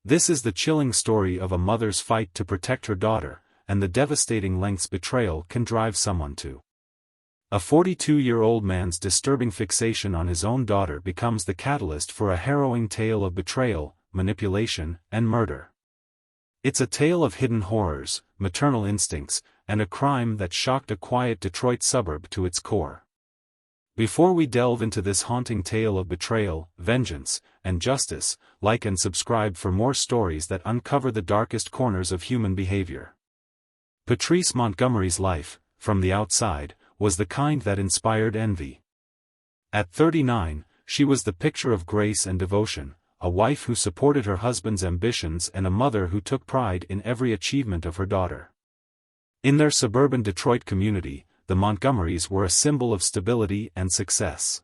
This is the chilling story of a mother's fight to protect her daughter, and the devastating lengths betrayal can drive someone to. A 42-year-old man's disturbing fixation on his own daughter becomes the catalyst for a harrowing tale of betrayal, manipulation, and murder. It's a tale of hidden horrors, maternal instincts, and a crime that shocked a quiet Detroit suburb to its core. Before we delve into this haunting tale of betrayal, vengeance, and justice, like and subscribe for more stories that uncover the darkest corners of human behavior. Patrice Montgomery's life, from the outside, was the kind that inspired envy. At 39, she was the picture of grace and devotion, a wife who supported her husband's ambitions and a mother who took pride in every achievement of her daughter. In their suburban Detroit community, the Montgomerys were a symbol of stability and success.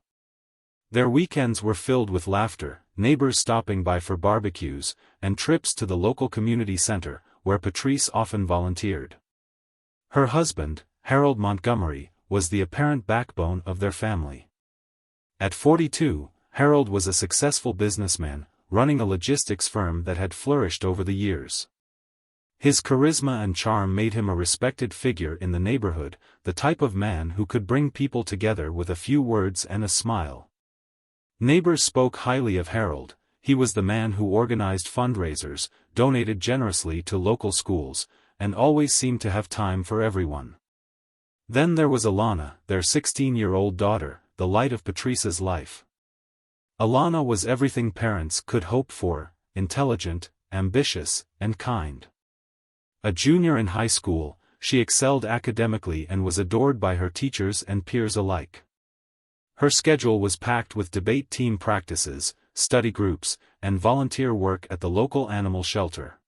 Their weekends were filled with laughter, neighbors stopping by for barbecues, and trips to the local community center, where Patrice often volunteered. Her husband, Harold Montgomery, was the apparent backbone of their family. At 42, Harold was a successful businessman, running a logistics firm that had flourished over the years. His charisma and charm made him a respected figure in the neighborhood, the type of man who could bring people together with a few words and a smile. Neighbors spoke highly of Harold. He was the man who organized fundraisers, donated generously to local schools, and always seemed to have time for everyone. Then there was Alana, their 16-year-old daughter, the light of Patrice's life. Alana was everything parents could hope for: intelligent, ambitious, and kind. A junior in high school, she excelled academically and was adored by her teachers and peers alike. Her schedule was packed with debate team practices, study groups, and volunteer work at the local animal shelter.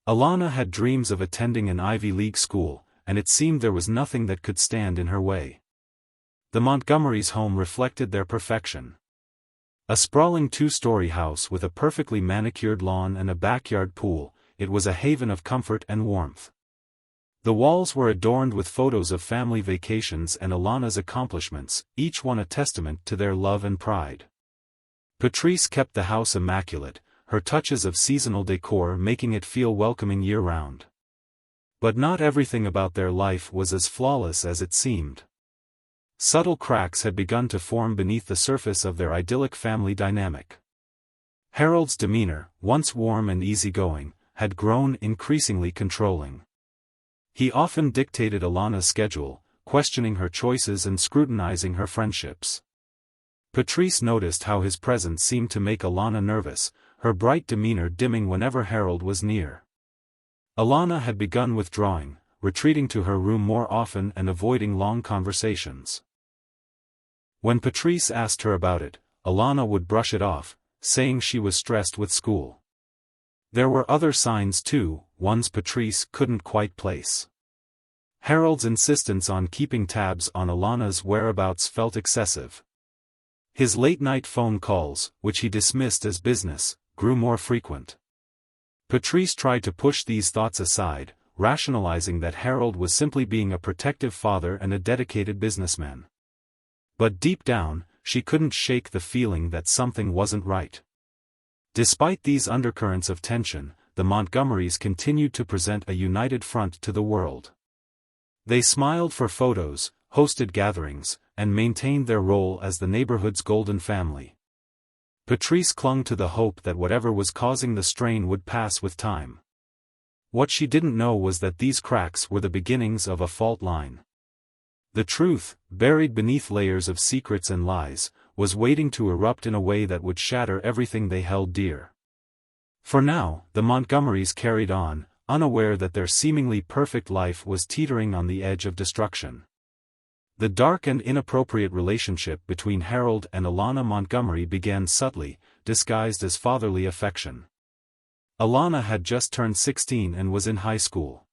Alana had dreams of attending an Ivy League school, and it seemed there was nothing that could stand in her way. The Montgomerys' home reflected their perfection. A sprawling two-story house with a perfectly manicured lawn and a backyard pool, it was a haven of comfort and warmth. The walls were adorned with photos of family vacations and Alana's accomplishments, each one a testament to their love and pride. Patrice kept the house immaculate, her touches of seasonal decor making it feel welcoming year-round. But not everything about their life was as flawless as it seemed. Subtle cracks had begun to form beneath the surface of their idyllic family dynamic. Harold's demeanor, once warm and easygoing, had grown increasingly controlling. He often dictated Alana's schedule, questioning her choices and scrutinizing her friendships. Patrice noticed how his presence seemed to make Alana nervous, her bright demeanor dimming whenever Harold was near. Alana had begun withdrawing, retreating to her room more often and avoiding long conversations. When Patrice asked her about it, Alana would brush it off, saying she was stressed with school. There were other signs too, ones Patrice couldn't quite place. Harold's insistence on keeping tabs on Alana's whereabouts felt excessive. His late-night phone calls, which he dismissed as business, grew more frequent. Patrice tried to push these thoughts aside, rationalizing that Harold was simply being a protective father and a dedicated businessman. But deep down, she couldn't shake the feeling that something wasn't right. Despite these undercurrents of tension, the Montgomerys continued to present a united front to the world. They smiled for photos, hosted gatherings, and maintained their role as the neighborhood's golden family. Patrice clung to the hope that whatever was causing the strain would pass with time. What she didn't know was that these cracks were the beginnings of a fault line. The truth, buried beneath layers of secrets and lies, was waiting to erupt in a way that would shatter everything they held dear. For now, the Montgomerys carried on, unaware that their seemingly perfect life was teetering on the edge of destruction. The dark and inappropriate relationship between Harold and Alana Montgomery began subtly, disguised as fatherly affection. Alana had just turned 16 and was in high school.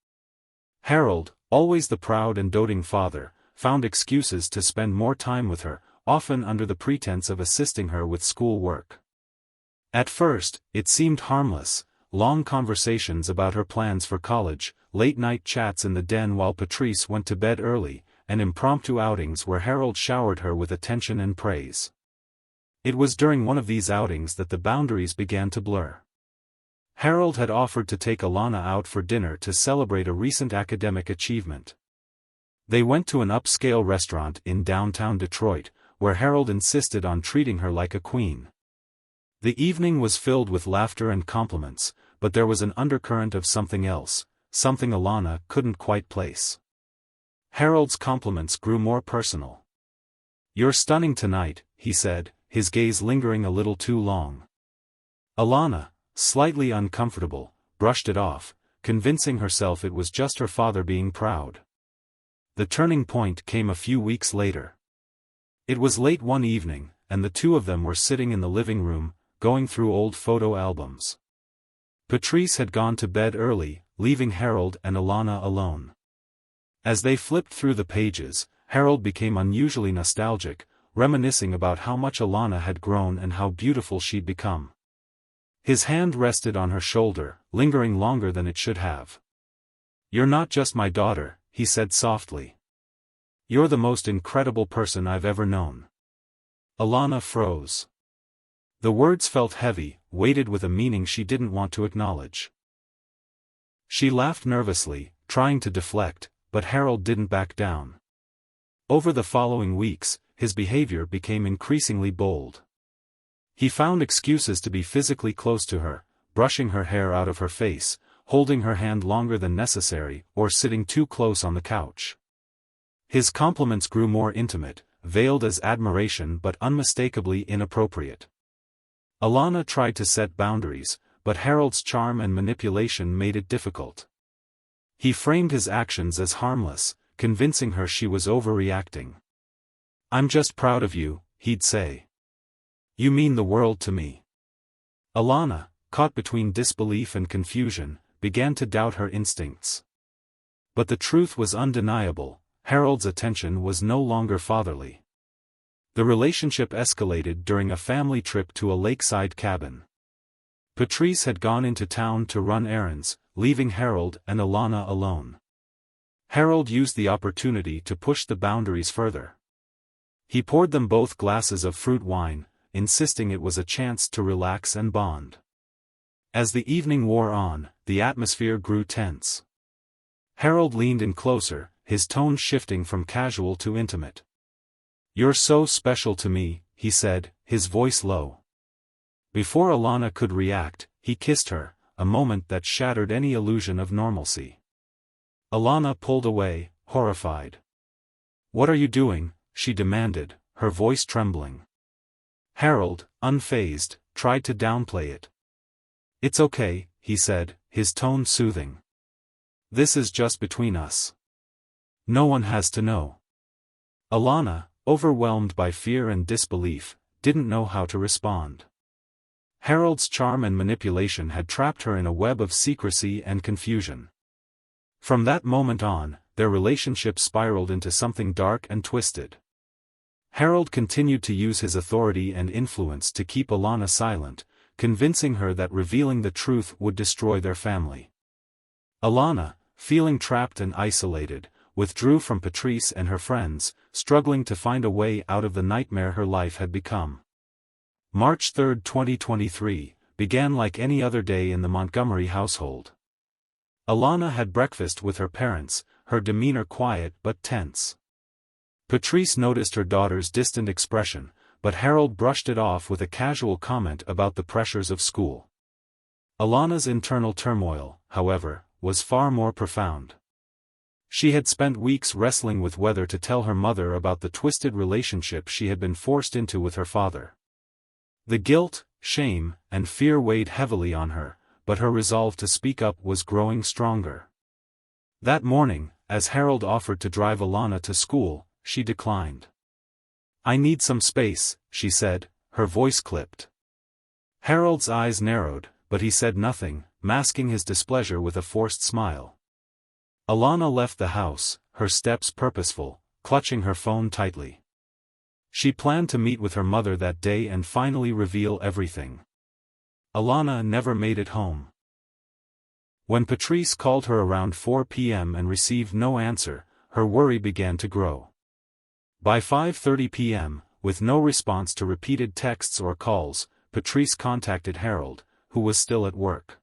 Harold, always the proud and doting father, found excuses to spend more time with her, often under the pretense of assisting her with school work. At first, it seemed harmless: long conversations about her plans for college, late-night chats in the den while Patrice went to bed early, and impromptu outings where Harold showered her with attention and praise. It was during one of these outings that the boundaries began to blur. Harold had offered to take Alana out for dinner to celebrate a recent academic achievement. They went to an upscale restaurant in downtown Detroit, where Harold insisted on treating her like a queen. The evening was filled with laughter and compliments, but there was an undercurrent of something else, something Alana couldn't quite place. Harold's compliments grew more personal. "You're stunning tonight," he said, his gaze lingering a little too long. Alana, slightly uncomfortable, brushed it off, convincing herself it was just her father being proud. The turning point came a few weeks later. It was late one evening, and the two of them were sitting in the living room, going through old photo albums. Patrice had gone to bed early, leaving Harold and Alana alone. As they flipped through the pages, Harold became unusually nostalgic, reminiscing about how much Alana had grown and how beautiful she'd become. His hand rested on her shoulder, lingering longer than it should have. "You're not just my daughter," he said softly. "You're the most incredible person I've ever known." Alana froze. The words felt heavy, weighted with a meaning she didn't want to acknowledge. She laughed nervously, trying to deflect, but Harold didn't back down. Over the following weeks, his behavior became increasingly bold. He found excuses to be physically close to her, brushing her hair out of her face, holding her hand longer than necessary, or sitting too close on the couch. His compliments grew more intimate, veiled as admiration but unmistakably inappropriate. Alana tried to set boundaries, but Harold's charm and manipulation made it difficult. He framed his actions as harmless, convincing her she was overreacting. "I'm just proud of you," he'd say. "You mean the world to me." Alana, caught between disbelief and confusion, began to doubt her instincts. But the truth was undeniable: Harold's attention was no longer fatherly. The relationship escalated during a family trip to a lakeside cabin. Patrice had gone into town to run errands, leaving Harold and Alana alone. Harold used the opportunity to push the boundaries further. He poured them both glasses of fruit wine, insisting it was a chance to relax and bond. As the evening wore on, the atmosphere grew tense. Harold leaned in closer, his tone shifting from casual to intimate. "You're so special to me," he said, his voice low. Before Alana could react, he kissed her, a moment that shattered any illusion of normalcy. Alana pulled away, horrified. "What are you doing?" she demanded, her voice trembling. Harold, unfazed, tried to downplay it. "It's okay," he said, his tone soothing. "This is just between us. No one has to know." Alana, overwhelmed by fear and disbelief, didn't know how to respond. Harold's charm and manipulation had trapped her in a web of secrecy and confusion. From that moment on, their relationship spiraled into something dark and twisted. Harold continued to use his authority and influence to keep Alana silent, convincing her that revealing the truth would destroy their family. Alana, feeling trapped and isolated, withdrew from Patrice and her friends, struggling to find a way out of the nightmare her life had become. March 3, 2023, began like any other day in the Montgomery household. Alana had breakfast with her parents, her demeanor quiet but tense. Patrice noticed her daughter's distant expression, but Harold brushed it off with a casual comment about the pressures of school. Alana's internal turmoil, however, was far more profound. She had spent weeks wrestling with whether to tell her mother about the twisted relationship she had been forced into with her father. The guilt, shame, and fear weighed heavily on her, but her resolve to speak up was growing stronger. That morning, as Harold offered to drive Alana to school, she declined. "I need some space," she said, her voice clipped. Harold's eyes narrowed, but he said nothing, masking his displeasure with a forced smile. Alana left the house, her steps purposeful, clutching her phone tightly. She planned to meet with her mother that day and finally reveal everything. Alana never made it home. When Patrice called her around 4 p.m. and received no answer, her worry began to grow. By 5:30 p.m., with no response to repeated texts or calls, Patrice contacted Harold, who was still at work.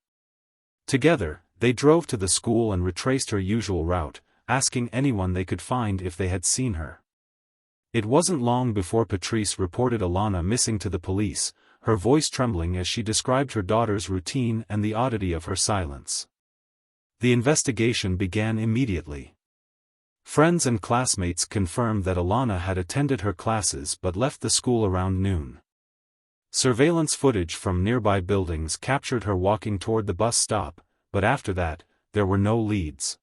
Together, they drove to the school and retraced her usual route, asking anyone they could find if they had seen her. It wasn't long before Patrice reported Alana missing to the police, her voice trembling as she described her daughter's routine and the oddity of her silence. The investigation began immediately. Friends and classmates confirmed that Alana had attended her classes but left the school around noon. Surveillance footage from nearby buildings captured her walking toward the bus stop, but after that, there were no leads.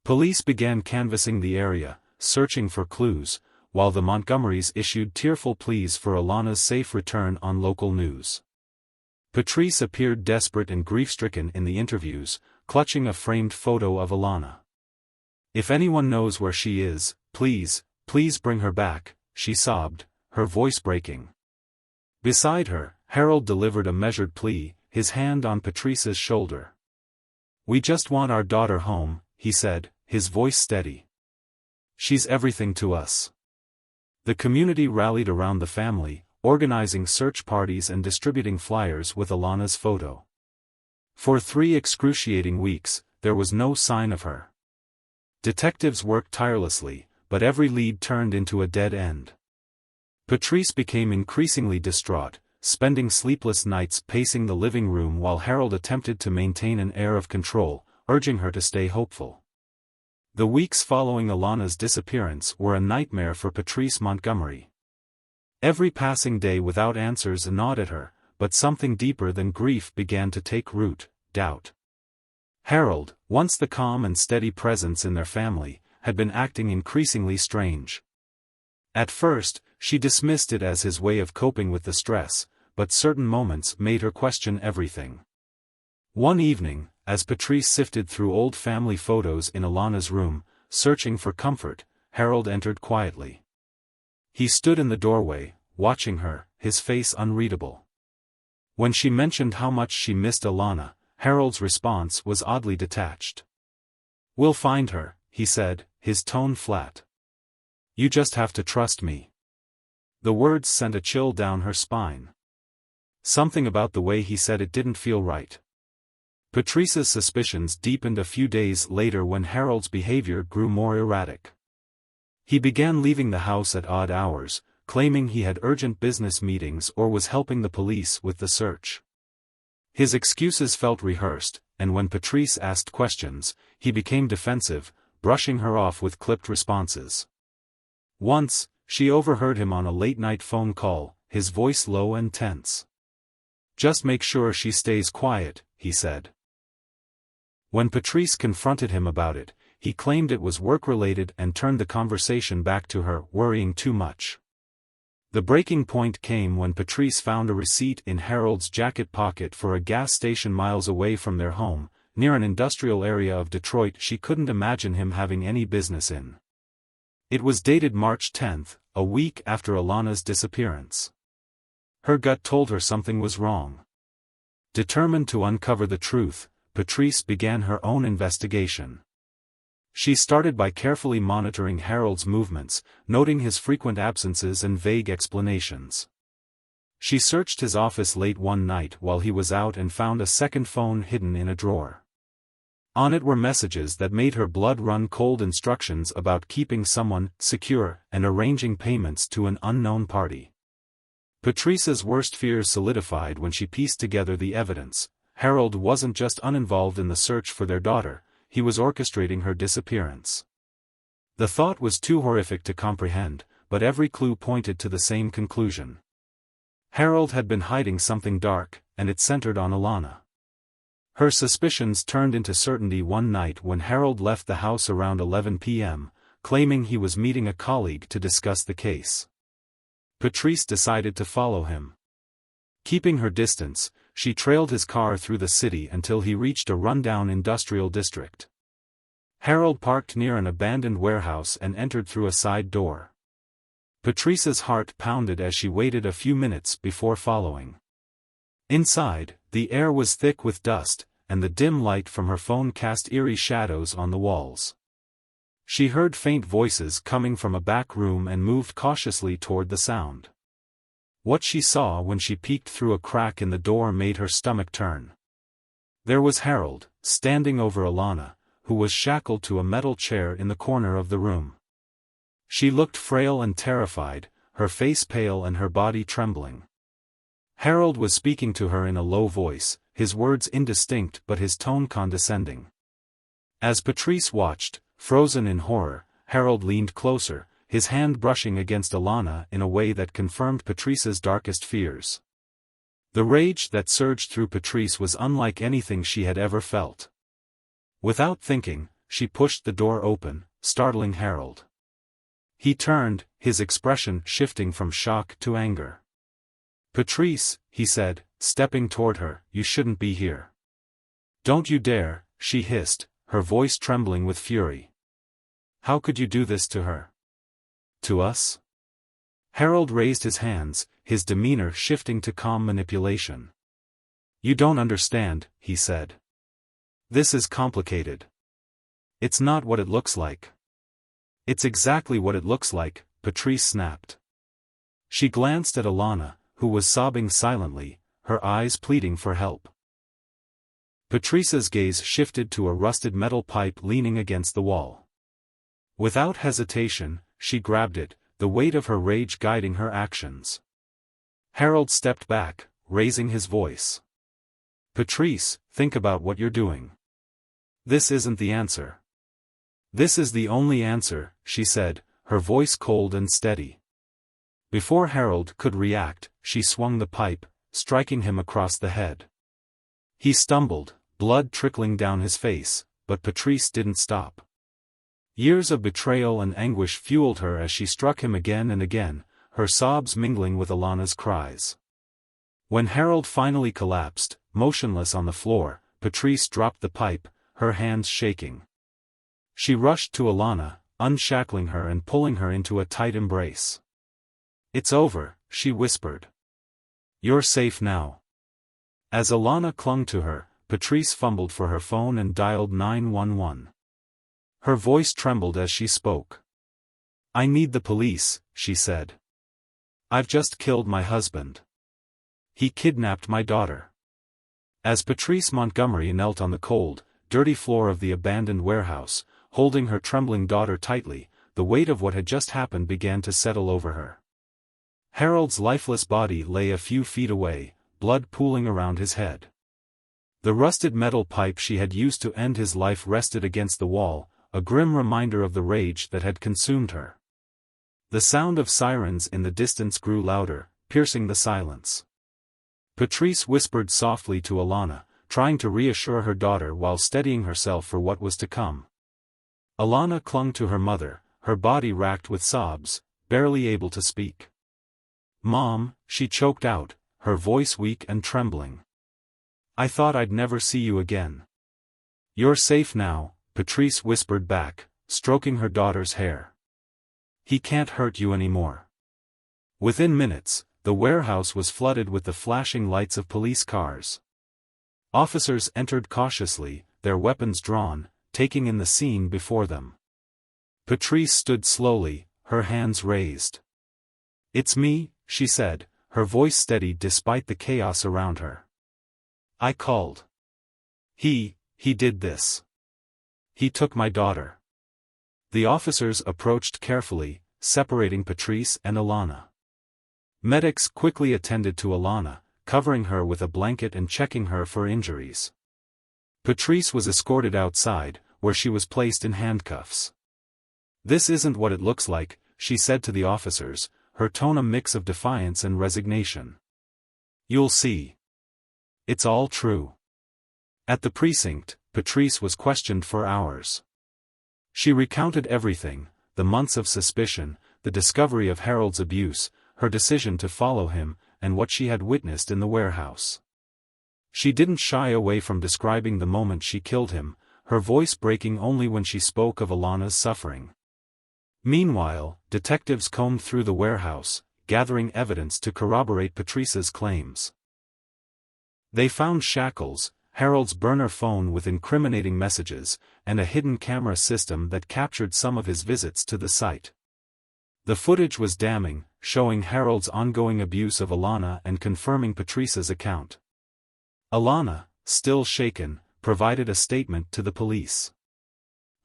Police began canvassing the area, searching for clues, while the Montgomerys issued tearful pleas for Alana's safe return on local news. Patrice appeared desperate and grief-stricken in the interviews, clutching a framed photo of Alana. "If anyone knows where she is, please bring her back," she sobbed, her voice breaking. Beside her, Harold delivered a measured plea, his hand on Patrice's shoulder. "We just want our daughter home," he said, his voice steady. "She's everything to us." The community rallied around the family, organizing search parties and distributing flyers with Alana's photo. For 3 excruciating weeks, there was no sign of her. Detectives worked tirelessly, but every lead turned into a dead end. Patrice became increasingly distraught, spending sleepless nights pacing the living room while Harold attempted to maintain an air of control, urging her to stay hopeful. The weeks following Alana's disappearance were a nightmare for Patrice Montgomery. Every passing day without answers gnawed at her, but something deeper than grief began to take root: doubt. Harold, once the calm and steady presence in their family, had been acting increasingly strange. At first, she dismissed it as his way of coping with the stress, but certain moments made her question everything. One evening, as Patrice sifted through old family photos in Alana's room, searching for comfort, Harold entered quietly. He stood in the doorway, watching her, his face unreadable. When she mentioned how much she missed Alana, Harold's response was oddly detached. "We'll find her," he said, his tone flat. "You just have to trust me." The words sent a chill down her spine. Something about the way he said it didn't feel right. Patrice's suspicions deepened a few days later when Harold's behavior grew more erratic. He began leaving the house at odd hours, claiming he had urgent business meetings or was helping the police with the search. His excuses felt rehearsed, and when Patrice asked questions, he became defensive, brushing her off with clipped responses. Once, she overheard him on a late-night phone call, his voice low and tense. "Just make sure she stays quiet," he said. When Patrice confronted him about it, he claimed it was work-related and turned the conversation back to her, worrying too much. The breaking point came when Patrice found a receipt in Harold's jacket pocket for a gas station miles away from their home, near an industrial area of Detroit she couldn't imagine him having any business in. It was dated March 10, a week after Alana's disappearance. Her gut told her something was wrong. Determined to uncover the truth, Patrice began her own investigation. She started by carefully monitoring Harold's movements, noting his frequent absences and vague explanations. She searched his office late one night while he was out and found a second phone hidden in a drawer. On it were messages that made her blood run cold, instructions about keeping someone secure and arranging payments to an unknown party. Patrice's worst fears solidified when she pieced together the evidence. Harold wasn't just uninvolved in the search for their daughter, he was orchestrating her disappearance. The thought was too horrific to comprehend, but every clue pointed to the same conclusion. Harold had been hiding something dark, and it centered on Alana. Her suspicions turned into certainty one night when Harold left the house around 11 p.m., claiming he was meeting a colleague to discuss the case. Patrice decided to follow him. Keeping her distance, she trailed his car through the city until he reached a rundown industrial district. Harold parked near an abandoned warehouse and entered through a side door. Patrice's heart pounded as she waited a few minutes before following. Inside, the air was thick with dust, and the dim light from her phone cast eerie shadows on the walls. She heard faint voices coming from a back room and moved cautiously toward the sound. What she saw when she peeked through a crack in the door made her stomach turn. There was Harold, standing over Alana, who was shackled to a metal chair in the corner of the room. She looked frail and terrified, her face pale and her body trembling. Harold was speaking to her in a low voice, his words indistinct but his tone condescending. As Patrice watched, frozen in horror, Harold leaned closer, his hand brushing against Alana in a way that confirmed Patrice's darkest fears. The rage that surged through Patrice was unlike anything she had ever felt. Without thinking, she pushed the door open, startling Harold. He turned, his expression shifting from shock to anger. "Patrice," he said, stepping toward her, "you shouldn't be here." "Don't you dare," she hissed, her voice trembling with fury. "How could you do this to her? To us?" Harold raised his hands, his demeanor shifting to calm manipulation. "You don't understand," he said. "This is complicated. It's not what it looks like." "It's exactly what it looks like," Patrice snapped. She glanced at Alana, who was sobbing silently, her eyes pleading for help. Patrice's gaze shifted to a rusted metal pipe leaning against the wall. Without hesitation, she grabbed it, the weight of her rage guiding her actions. Harold stepped back, raising his voice. "Patrice, think about what you're doing. This isn't the answer." "This is the only answer," she said, her voice cold and steady. Before Harold could react, she swung the pipe, striking him across the head. He stumbled, blood trickling down his face, but Patrice didn't stop. Years of betrayal and anguish fueled her as she struck him again and again, her sobs mingling with Alana's cries. When Harold finally collapsed, motionless on the floor, Patrice dropped the pipe, her hands shaking. She rushed to Alana, unshackling her and pulling her into a tight embrace. "It's over," she whispered. "You're safe now." As Alana clung to her, Patrice fumbled for her phone and dialed 911. Her voice trembled as she spoke. "I need the police," she said. "I've just killed my husband. He kidnapped my daughter." As Patrice Montgomery knelt on the cold, dirty floor of the abandoned warehouse, holding her trembling daughter tightly, the weight of what had just happened began to settle over her. Harold's lifeless body lay a few feet away, blood pooling around his head. The rusted metal pipe she had used to end his life rested against the wall, a grim reminder of the rage that had consumed her. The sound of sirens in the distance grew louder, piercing the silence. Patrice whispered softly to Alana, trying to reassure her daughter while steadying herself for what was to come. Alana clung to her mother, her body racked with sobs, barely able to speak. "Mom," she choked out, her voice weak and trembling. "I thought I'd never see you again." "You're safe now," Patrice whispered back, stroking her daughter's hair. "He can't hurt you anymore." Within minutes, the warehouse was flooded with the flashing lights of police cars. Officers entered cautiously, their weapons drawn, taking in the scene before them. Patrice stood slowly, her hands raised. "It's me," she said, her voice steady despite the chaos around her. "I called. He did this. He took my daughter." The officers approached carefully, separating Patrice and Alana. Medics quickly attended to Alana, covering her with a blanket and checking her for injuries. Patrice was escorted outside, where she was placed in handcuffs. "This isn't what it looks like," she said to the officers, her tone a mix of defiance and resignation. "You'll see. It's all true." At the precinct, Patrice was questioned for hours. She recounted everything, the months of suspicion, the discovery of Harold's abuse, her decision to follow him, and what she had witnessed in the warehouse. She didn't shy away from describing the moment she killed him, her voice breaking only when she spoke of Alana's suffering. Meanwhile, detectives combed through the warehouse, gathering evidence to corroborate Patrice's claims. They found shackles, Harold's burner phone with incriminating messages, and a hidden camera system that captured some of his visits to the site. The footage was damning, showing Harold's ongoing abuse of Alana and confirming Patrice's account. Alana, still shaken, provided a statement to the police.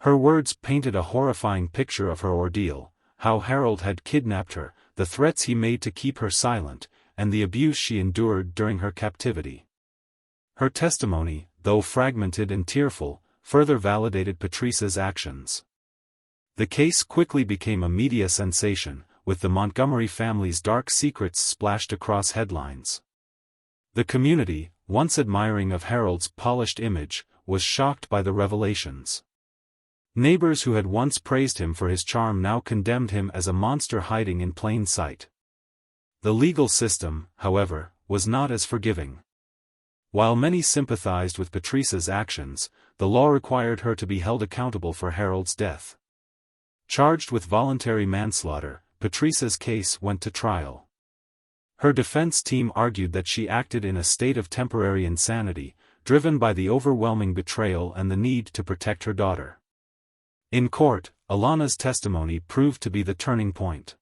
Her words painted a horrifying picture of her ordeal, how Harold had kidnapped her, the threats he made to keep her silent, and the abuse she endured during her captivity. Her testimony, though fragmented and tearful, further validated Patrice's actions. The case quickly became a media sensation, with the Montgomery family's dark secrets splashed across headlines. The community, once admiring of Harold's polished image, was shocked by the revelations. Neighbors who had once praised him for his charm now condemned him as a monster hiding in plain sight. The legal system, however, was not as forgiving. While many sympathized with Patrice's actions, the law required her to be held accountable for Harold's death. Charged with voluntary manslaughter, Patrice's case went to trial. Her defense team argued that she acted in a state of temporary insanity, driven by the overwhelming betrayal and the need to protect her daughter. In court, Alana's testimony proved to be the turning point.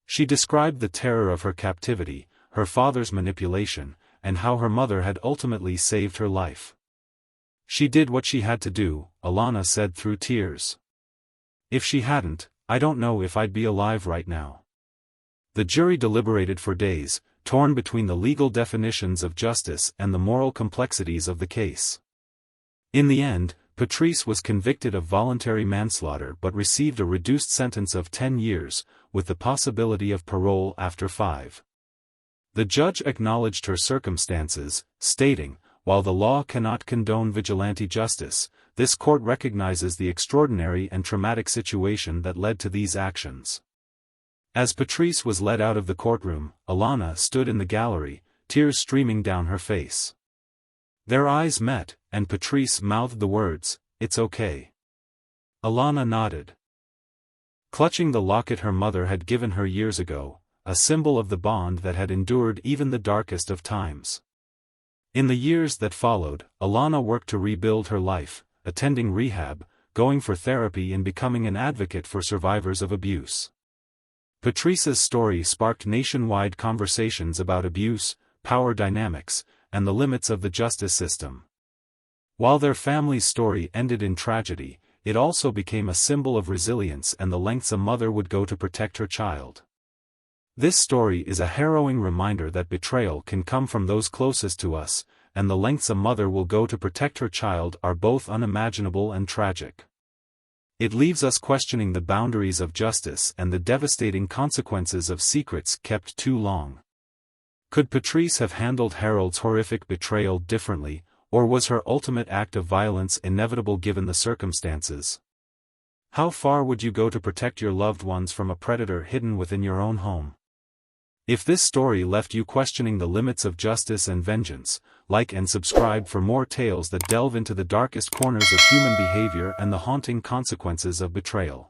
She described the terror of her captivity, her father's manipulation, and how her mother had ultimately saved her life. "She did what she had to do," Alana said through tears. "If she hadn't, I don't know if I'd be alive right now." The jury deliberated for days, torn between the legal definitions of justice and the moral complexities of the case. In the end, Patrice was convicted of voluntary manslaughter but received a reduced sentence of 10 years, with the possibility of parole after 5. The judge acknowledged her circumstances, stating, "While the law cannot condone vigilante justice, this court recognizes the extraordinary and traumatic situation that led to these actions." As Patrice was led out of the courtroom, Alana stood in the gallery, tears streaming down her face. Their eyes met, and Patrice mouthed the words, "It's okay." Alana nodded. Clutching the locket her mother had given her years ago, a symbol of the bond that had endured even the darkest of times. In the years that followed, Alana worked to rebuild her life, attending rehab, going for therapy and becoming an advocate for survivors of abuse. Patrice's story sparked nationwide conversations about abuse, power dynamics, and the limits of the justice system. While their family's story ended in tragedy, it also became a symbol of resilience and the lengths a mother would go to protect her child. This story is a harrowing reminder that betrayal can come from those closest to us, and the lengths a mother will go to protect her child are both unimaginable and tragic. It leaves us questioning the boundaries of justice and the devastating consequences of secrets kept too long. Could Patrice have handled Harold's horrific betrayal differently, or was her ultimate act of violence inevitable given the circumstances? How far would you go to protect your loved ones from a predator hidden within your own home? If this story left you questioning the limits of justice and vengeance, like and subscribe for more tales that delve into the darkest corners of human behavior and the haunting consequences of betrayal.